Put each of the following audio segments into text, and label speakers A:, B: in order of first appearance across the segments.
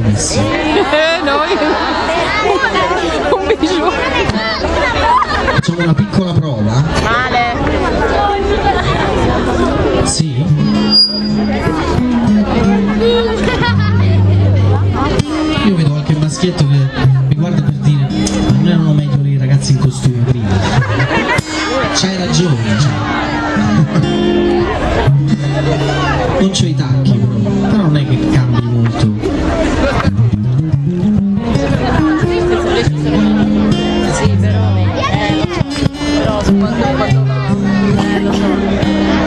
A: messo?
B: Noi un bijou.
A: Facciamo una piccola prova?
B: Male.
A: Sì? Io vedo qualche maschietto che mi guarda per dire ma non erano meglio i ragazzi in costume prima. C'hai ragione, cioè. Non c'ho i tacchi però non è che cambi molto.
B: Sì, però quando lo so.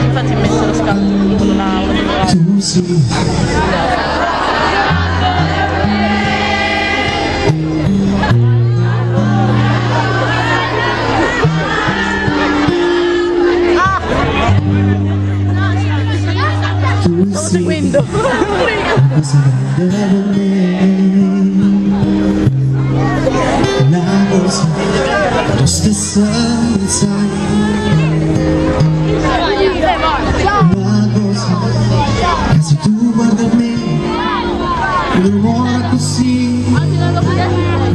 B: Infatti ho messo lo scatto quello là.
A: Tu sì.
B: Stavo seguendo.
A: Cosa grande da me, la cosa tu stessa non sai, la cosa che se tu guardi a me non muore così,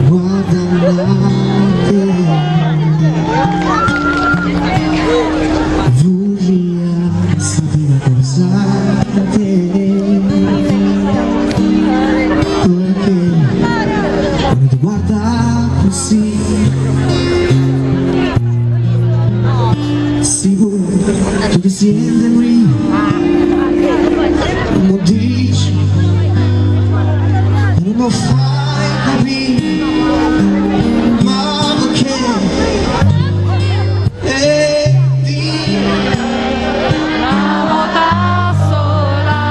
A: guarda avanti, vorrei sapere cosa da te. Tu ti sienti qui, non lo dici, non lo fai capire, ma perché? E di una volta sola,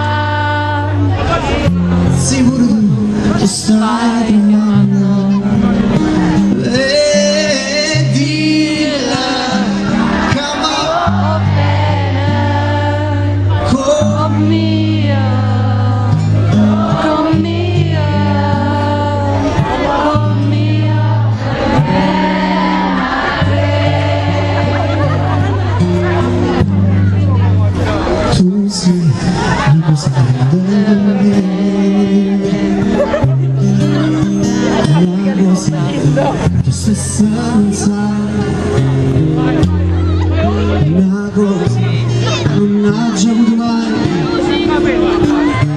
A: sicuro tu stai tremando. Tu sei la cosa grande, la cosa tu stessa non sai, una cosa non ha già avuto mai,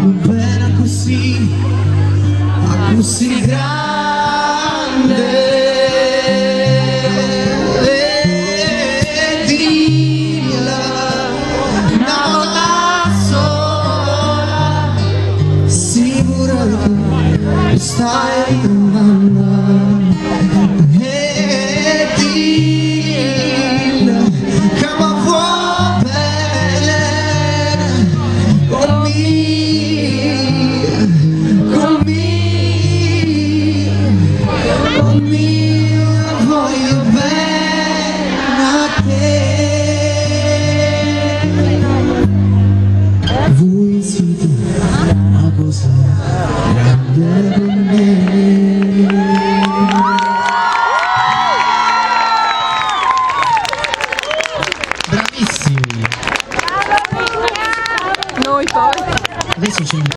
A: un bene così, così grande. Stai tremando e dillo che mi vuoi bene con me.